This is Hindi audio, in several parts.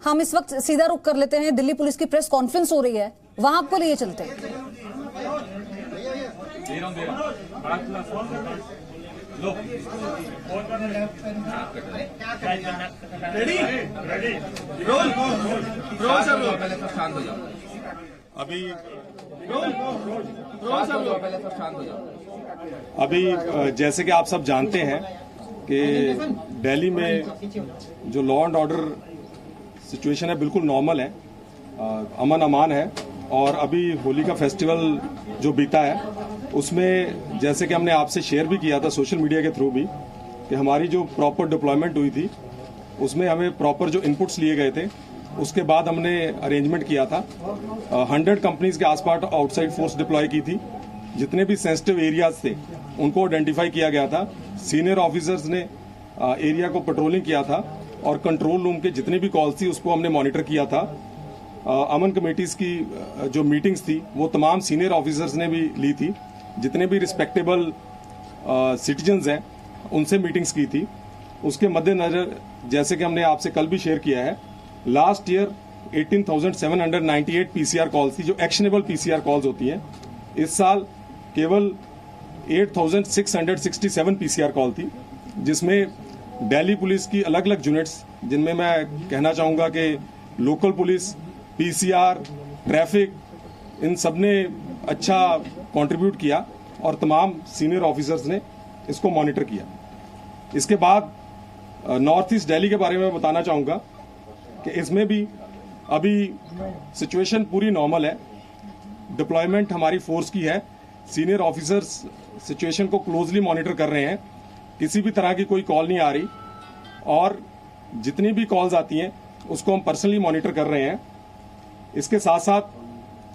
हम इस वक्त सीधा रुख कर लेते हैं, दिल्ली पुलिस की प्रेस कॉन्फ्रेंस हो रही है, वहां आपको लिए चलते हैं। अभी जैसे कि आप सब जानते हैं कि दिल्ली में जो लॉ एंड ऑर्डर सिचुएशन है बिल्कुल नॉर्मल है, अमन अमान है। और अभी होली का फेस्टिवल जो बीता है उसमें जैसे कि हमने आपसे शेयर भी किया था सोशल मीडिया के थ्रू भी कि हमारी जो प्रॉपर डिप्लॉयमेंट हुई थी उसमें हमें प्रॉपर जो इनपुट्स लिए गए थे उसके बाद हमने अरेंजमेंट किया था। 100 कंपनीज के आसपास आउटसाइड फोर्स डिप्लॉय की थी। जितने भी सेंसिटिव एरियाज थे उनको आइडेंटिफाई किया गया था। सीनियर ऑफिसर्स ने एरिया को पेट्रोलिंग किया था और कंट्रोल रूम के जितने भी कॉल्स थी उसको हमने मॉनिटर किया था। अमन कमेटीज की जो मीटिंग्स थी वो तमाम सीनियर ऑफिसर्स ने भी ली थी। जितने भी रिस्पेक्टेबल सिटीजन्स हैं उनसे मीटिंग्स की थी। उसके मद्देनजर जैसे कि हमने आपसे कल भी शेयर किया है, लास्ट ईयर 18,798 पीसीआर कॉल्स थी जो एक्शनेबल पीसीआर कॉल्स होती हैं। इस साल केवल 8,667 पीसीआर कॉल थी, जिसमें दिल्ली पुलिस की अलग अलग यूनिट्स, जिनमें मैं कहना चाहूंगा कि लोकल पुलिस, पीसीआर, ट्रैफिक, इन सब ने अच्छा कंट्रीब्यूट किया और तमाम सीनियर ऑफिसर्स ने इसको मॉनिटर किया। इसके बाद नॉर्थ ईस्ट दिल्ली के बारे में बताना चाहूंगा कि इसमें भी अभी सिचुएशन पूरी नॉर्मल है। डिप्लॉयमेंट हमारी फोर्स की है। सीनियर ऑफिसर्स सिचुएशन को क्लोजली मॉनिटर कर रहे हैं। किसी भी तरह की कोई कॉल नहीं आ रही और जितनी भी कॉल्स आती हैं उसको हम पर्सनली मॉनिटर कर रहे हैं। इसके साथ साथ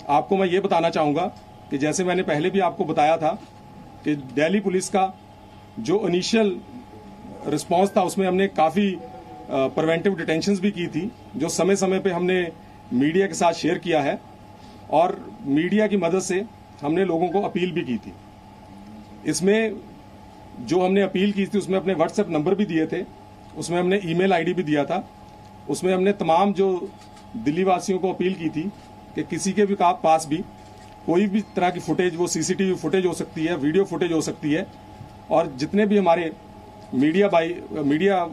आपको मैं ये बताना चाहूंगा कि जैसे मैंने पहले भी आपको बताया था कि दिल्ली पुलिस का जो इनिशियल रिस्पांस था उसमें हमने काफी प्रिवेंटिव डिटेंशंस भी की थी, जो समय समय पे हमने मीडिया के साथ शेयर किया है और मीडिया की मदद से हमने लोगों को अपील भी की थी। इसमें जो हमने अपील की थी उसमें अपने व्हाट्सएप नंबर भी दिए थे, उसमें हमने ईमेल आईडी भी दिया था। उसमें हमने तमाम जो दिल्ली वासियों को अपील की थी कि किसी के भी पास भी कोई भी तरह की फुटेज, वो सीसीटीवी फुटेज हो सकती है, वीडियो फुटेज हो सकती है, और जितने भी हमारे मीडिया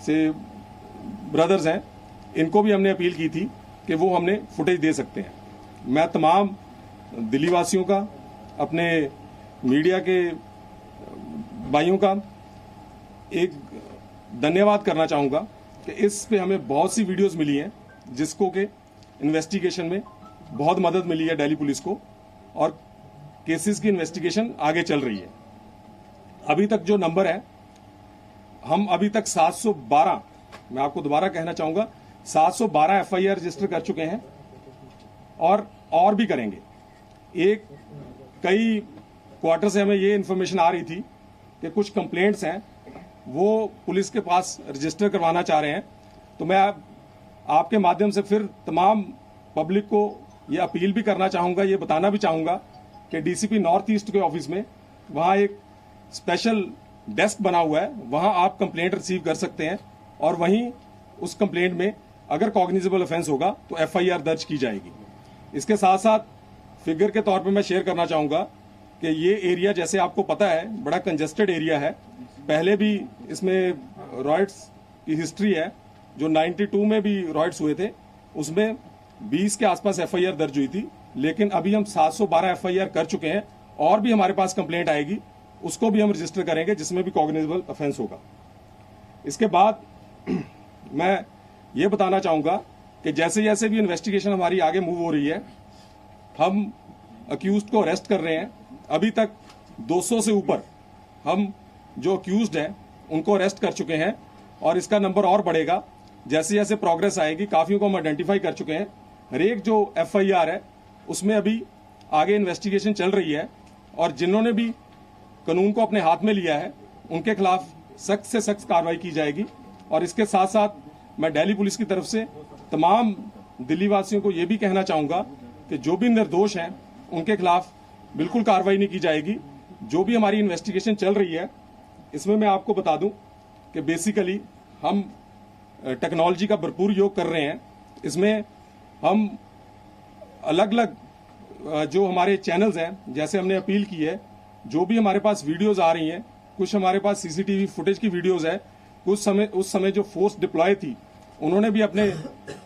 से ब्रदर्स हैं इनको भी हमने अपील की थी कि वो हमने फुटेज दे सकते हैं। मैं तमाम दिल्ली वासियों का, अपने मीडिया के भाइयों का एक धन्यवाद करना चाहूंगा कि इस पे हमें बहुत सी वीडियोस मिली हैं जिसको के इन्वेस्टिगेशन में बहुत मदद मिली है दिल्ली पुलिस को और केसेस की इन्वेस्टिगेशन आगे चल रही है। अभी तक जो नंबर है, हम अभी तक 712, मैं आपको दोबारा कहना चाहूंगा, 712 एफआईआर रजिस्टर कर चुके हैं और भी करेंगे। कई क्वार्टर से हमें ये इन्फॉर्मेशन आ रही थी कि कुछ कंप्लेंट्स हैं वो पुलिस के पास रजिस्टर करवाना चाह रहे हैं। तो मैं आपके माध्यम से फिर तमाम पब्लिक को ये अपील भी करना चाहूंगा, ये बताना भी चाहूंगा कि डीसीपी नॉर्थ ईस्ट के ऑफिस में वहां एक स्पेशल डेस्क बना हुआ है, वहां आप कंप्लेंट रिसीव कर सकते हैं और वहीं उस कंप्लेंट में अगर कॉग्निजेबल ऑफेंस होगा तो एफआईआर दर्ज की जाएगी। इसके साथ साथ फिगर के तौर पे मैं शेयर करना चाहूंगा कि ये एरिया, जैसे आपको पता है, बड़ा कंजेस्टेड एरिया है। पहले भी इसमें रॉयट्स की हिस्ट्री है, जो 92 में भी रॉयट्स हुए थे, उसमें 20 के आसपास एफआईआर दर्ज हुई थी। लेकिन अभी हम 712 एफआईआर कर चुके हैं और भी हमारे पास कंप्लेंट आएगी, उसको भी हम रजिस्टर करेंगे जिसमें भी कॉग्निजेबल ऑफेंस होगा। इसके बाद मैं ये बताना चाहूंगा कि जैसे जैसे भी इन्वेस्टिगेशन हमारी आगे मूव हो रही है, हम अक्यूज्ड को अरेस्ट कर रहे हैं। अभी तक 200 से ऊपर हम जो अक्यूज्ड हैं उनको अरेस्ट कर चुके हैं और इसका नंबर और बढ़ेगा जैसे जैसे प्रोग्रेस आएगी। काफियों को हम आइडेंटिफाई कर चुके हैं। हर एक जो एफआईआर है उसमें अभी आगे इन्वेस्टिगेशन चल रही है और जिन्होंने भी कानून को अपने हाथ में लिया है उनके खिलाफ सख्त से सख्त कार्रवाई की जाएगी। और इसके साथ साथ मैं दिल्ली पुलिस की तरफ से तमाम दिल्ली वासियों को यह भी कहना चाहूंगा कि जो भी निर्दोष हैं उनके खिलाफ बिल्कुल कार्रवाई नहीं की जाएगी। जो भी हमारी इन्वेस्टिगेशन चल रही है इसमें मैं आपको बता दूं कि बेसिकली हम टेक्नोलॉजी का भरपूर योग कर रहे हैं। इसमें हम अलग अलग जो हमारे चैनल्स हैं, जैसे हमने अपील की है, जो भी हमारे पास वीडियोस आ रही हैं, कुछ हमारे पास सीसीटीवी फुटेज की वीडियोस है, उस समय जो फोर्स डिप्लॉय थी उन्होंने भी अपने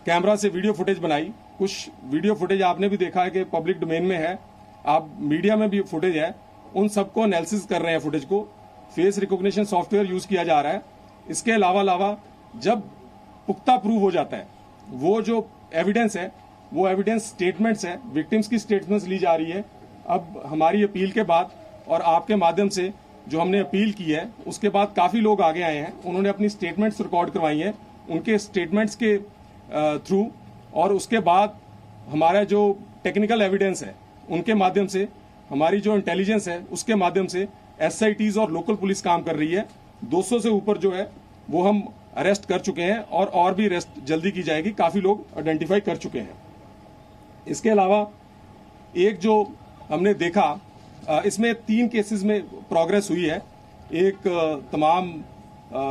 कैमरा से वीडियो फुटेज बनाई। कुछ वीडियो फुटेज आपने भी देखा है कि पब्लिक डोमेन में है, आप मीडिया में भी फुटेज है, उन सबको एनालिसिस कर रहे हैं। फुटेज को फेस रिकॉग्निशन सॉफ्टवेयर यूज किया जा रहा है। इसके अलावा जब पुख्ता प्रूव हो जाता है, वो जो एविडेंस है, वो एविडेंस स्टेटमेंट्स है, विक्टिम्स की स्टेटमेंट्स ली जा रही है। अब हमारी अपील के बाद और आपके माध्यम से जो हमने अपील की है, उसके बाद काफी लोग आगे आए हैं, उन्होंने अपनी स्टेटमेंट्स रिकॉर्ड करवाई हैं, उनके स्टेटमेंट्स के थ्रू, और उसके बाद हमारा जो टेक्निकल एविडेंस है उनके माध्यम से, हमारी जो इंटेलिजेंस है उसके माध्यम से एसआईटीज और लोकल पुलिस काम कर रही है। 200 से ऊपर जो है वो हम अरेस्ट कर चुके हैं और भी अरेस्ट जल्दी की जाएगी। काफी लोग आइडेंटिफाई कर चुके हैं। इसके अलावा एक जो हमने देखा, इसमें 3 केसेस में प्रोग्रेस हुई है। एक तमाम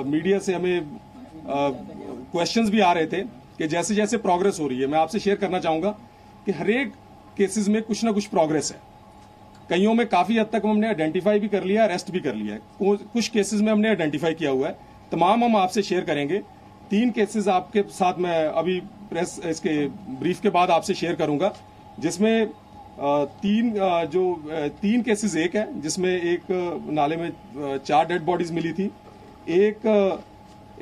मीडिया से हमें क्वेश्चंस भी आ रहे थे कि जैसे जैसे प्रोग्रेस हो रही है, मैं आपसे शेयर करना चाहूंगा कि हर एक केसेस में कुछ ना कुछ प्रोग्रेस है। कईयों में काफी हद तक हमने आइडेंटिफाई भी कर लिया, अरेस्ट भी कर लिया है। कुछ केसेस में हमने आइडेंटिफाई किया हुआ है, तमाम हम आपसे शेयर करेंगे। 3 केसेस आपके साथ मैं अभी प्रेस इसके ब्रीफ के बाद आपसे शेयर करूंगा, जिसमें 3 केसेस एक है, जिसमें एक नाले में 4 डेड बॉडीज मिली थी, एक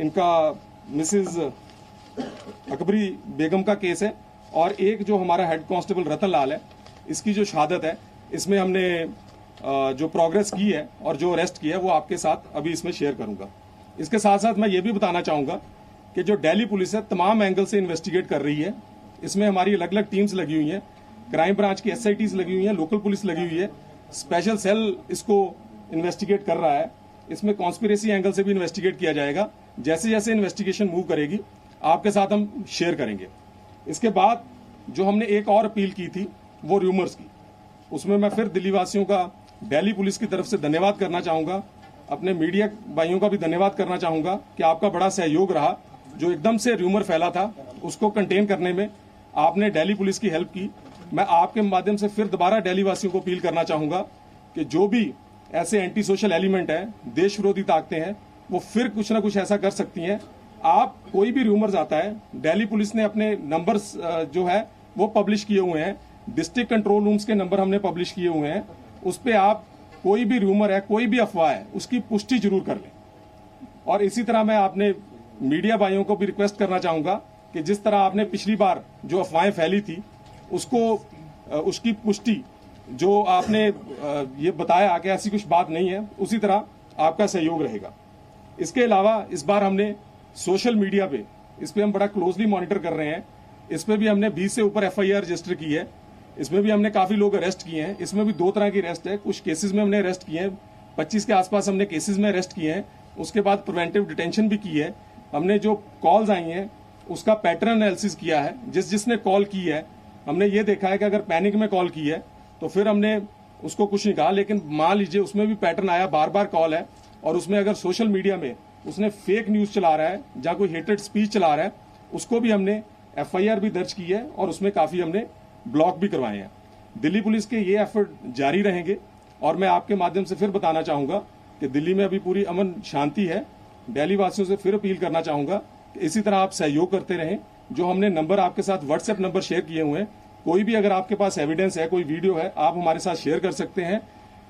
इनका मिसेज अकबरी बेगम का केस है, और एक जो हमारा हेड कांस्टेबल रतन लाल है, इसकी जो शहादत है। इसमें हमने जो प्रोग्रेस की है और जो अरेस्ट किया है वो आपके साथ अभी इसमें शेयर करूंगा। इसके साथ साथ मैं ये भी बताना चाहूंगा कि जो दिल्ली पुलिस है तमाम एंगल से इन्वेस्टिगेट कर रही है। इसमें हमारी अलग अलग टीम्स लगी हुई हैं, क्राइम ब्रांच की एसआईटीज लगी हुई हैं, लोकल पुलिस लगी हुई है, स्पेशल सेल इसको इन्वेस्टिगेट कर रहा है। इसमें कॉन्स्पिरेसी एंगल से भी इन्वेस्टिगेट किया जाएगा। जैसे जैसे इन्वेस्टिगेशन मूव करेगी आपके साथ हम शेयर करेंगे। इसके बाद जो हमने एक और अपील की थी वो र्यूमर्स की, उसमें मैं फिर दिल्ली वासियों का दिल्ली पुलिस की तरफ से धन्यवाद करना चाहूंगा, अपने मीडिया भाइयों का भी धन्यवाद करना चाहूंगा कि आपका बड़ा सहयोग रहा। जो एकदम से र्यूमर फैला था उसको कंटेन करने में आपने दिल्ली पुलिस की हेल्प की। मैं आपके माध्यम से फिर दोबारा दिल्ली वासियों को अपील करना चाहूंगा कि जो भी ऐसे एंटी सोशल एलिमेंट है, देश विरोधी ताकतें हैं, वो फिर कुछ ना कुछ ऐसा कर सकती हैं। आप कोई भी रूमर्स आता है, दिल्ली पुलिस ने अपने नंबर्स जो है वो पब्लिश किए हुए हैं, डिस्ट्रिक्ट कंट्रोल रूम्स के नंबर हमने पब्लिश किए हुए हैं। उस पर आप कोई भी रूमर है, कोई भी अफवाह है, उसकी पुष्टि जरूर कर लें। और इसी तरह मैं आपने मीडिया भाइयों को भी रिक्वेस्ट करना चाहूंगा कि जिस तरह आपने पिछली बार जो अफवाहें फैली थी उसकी पुष्टि जो आपने ये बताया कि ऐसी कुछ बात नहीं है, उसी तरह आपका सहयोग रहेगा। इसके अलावा इस बार हमने सोशल मीडिया पे इस पे हम बड़ा क्लोजली मॉनिटर कर रहे हैं। इस पे भी हमने 20 से ऊपर एफआईआर रजिस्टर की है। इसमें भी हमने काफी लोग अरेस्ट किए हैं। इसमें भी 2 तरह की अरेस्ट है। कुछ केसेस में हमने अरेस्ट किए हैं, 25 के आसपास हमने केसेस में अरेस्ट किए हैं। उसके बाद प्रिवेंटिव डिटेंशन भी की है। हमने जो कॉल्स आई हैं उसका पैटर्न एनालिसिस किया है। जिसने कॉल की है हमने ये देखा है कि अगर पैनिक में कॉल की है तो फिर हमने उसको कुछ नहीं कहा, लेकिन मान लीजिए उसमें भी पैटर्न आया, बार बार कॉल है, और उसमें अगर सोशल मीडिया में उसने फेक न्यूज चला रहा है या कोई हेटेड स्पीच चला रहा है, उसको भी हमने एफआईआर भी दर्ज की है और उसमें काफी हमने ब्लॉक भी करवाए हैं। दिल्ली पुलिस के ये एफर्ट जारी रहेंगे। और मैं आपके माध्यम से फिर बताना चाहूंगा कि दिल्ली में अभी पूरी अमन शांति है। दिल्ली वासियों से फिर अपील करना चाहूंगा कि इसी तरह आप सहयोग करते रहें। जो हमने नंबर आपके साथ व्हाट्सएप नंबर शेयर किए हुए हैं, कोई भी अगर आपके पास एविडेंस है, कोई वीडियो है, आप हमारे साथ शेयर कर सकते हैं।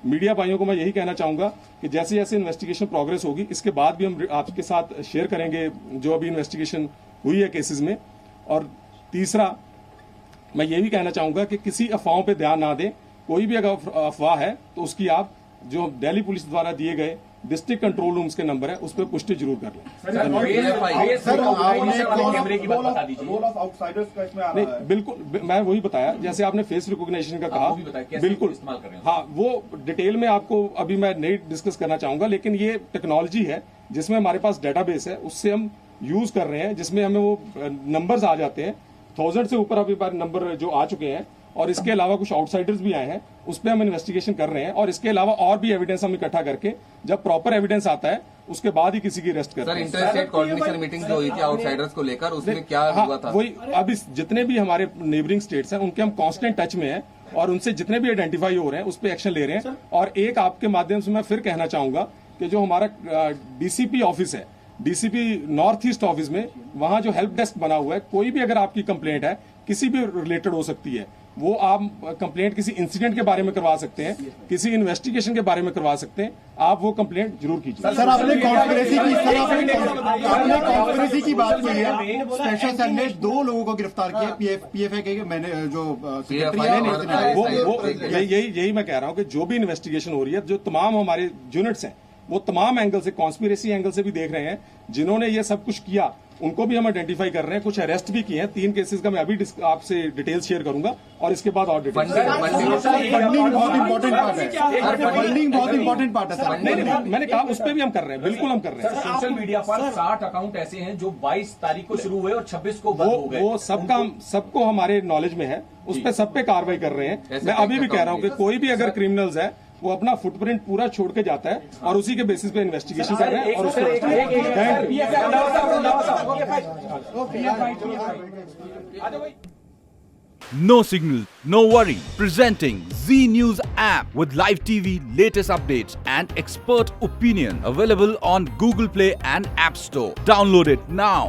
मीडिया भाइयों को मैं यही कहना चाहूंगा कि जैसे जैसे इन्वेस्टिगेशन प्रोग्रेस होगी, इसके बाद भी हम आपके साथ शेयर करेंगे जो अभी इन्वेस्टिगेशन हुई है केसेस में। और तीसरा, मैं ये भी कहना चाहूंगा कि किसी अफवाहों पे ध्यान ना दें। कोई भी अगर अफवाह है तो उसकी आप जो दिल्ली पुलिस द्वारा दिए गए डिस्ट्रिक्ट कंट्रोल रूम्स के नंबर है उस पर पुष्टि जरूर कर लें। नहीं, बिल्कुल, मैं वही बताया, जैसे आपने फेस रिकॉग्निशन का कहा, बिल्कुल, हाँ, वो डिटेल में आपको अभी मैं नहीं डिस्कस करना चाहूंगा, लेकिन ये टेक्नोलॉजी है जिसमें हमारे पास डेटाबेस है, उससे हम यूज कर रहे हैं, जिसमें हमें वो नंबर्स आ जाते हैं। 1000 से ऊपर अभी बार नंबर जो आ चुके हैं और इसके अलावा कुछ आउटसाइडर्स भी आए हैं, उस पर हम इन्वेस्टिगेशन कर रहे हैं और इसके अलावा और भी एविडेंस हम इकट्ठा करके जब प्रॉपर एविडेंस आता है उसके बाद ही किसी की अरेस्ट करते सर, हैं। इंटर स्टेट कोऑर्डिनेशन मीटिंग जो हुई थी आउटसाइडर्स को लेकर, उसमें क्या हुआ था? वही अब जितने भी हमारे नेबरिंग स्टेट्स हैं उनके हम कांस्टेंट टच में हैं और उनसे जितने भी आइडेंटिफाई हो रहे हैं उस पर एक्शन ले रहे हैं। और एक आपके माध्यम से मैं फिर कहना चाहूंगा कि जो हमारा डीसीपी ऑफिस है, डीसीपी नॉर्थ ईस्ट ऑफिस में, वहां जो हेल्प डेस्क बना हुआ है, कोई भी अगर आपकी कंप्लेंट है किसी भी रिलेटेड हो सकती है, वो आप कंप्लेंट किसी इंसिडेंट के बारे में करवा सकते हैं, किसी इन्वेस्टिगेशन के बारे में करवा सकते हैं, आप वो कंप्लेंट जरूर कीजिए। सर, आपने कॉन्स्पिरेसी की बात की है। स्पेशल सेल ने 2 लोगों को गिरफ्तार किया, पीएफआई के मैंने जो यही मैं कह रहा हूं कि जो भी इन्वेस्टिगेशन हो रही है, जो तमाम हमारे यूनिट्स हैं वो तमाम एंगल से, कॉन्स्पिरेसी एंगल से भी देख रहे हैं। जिन्होंने ये सब कुछ किया उनको भी हम आइडेंटिफाई कर रहे हैं, कुछ अरेस्ट भी किए हैं। 3 केसेस का मैं अभी आपसे डिटेल्स शेयर करूंगा और इसके बाद और डिटेल्स। फंडिंग बहुत इंपॉर्टेंट पार्ट है। फंडिंग बहुत इंपॉर्टेंट पार्ट है सर। नहीं, मैंने कहा उस पर भी हम कर रहे हैं, बिल्कुल हम कर रहे हैं। सोशल मीडिया पर 60 अकाउंट ऐसे हैं जो 22 तारीख को शुरू हुए और 26 को बंद हो गए। वो सबको हमारे नॉलेज में है, उस पर सब पे कार्रवाई कर रहे हैं। मैं अभी भी कह रहा हूँ कि कोई भी अगर क्रिमिनल्स है वो अपना फुटप्रिंट पूरा छोड़ के जाता है और उसी के बेसिस पे इन्वेस्टिगेशन कर रहे हैं और उसको No signal, no worry. Presenting Z News app with live TV, latest updates and expert opinion. Available on Google Play and App Store. Download it now.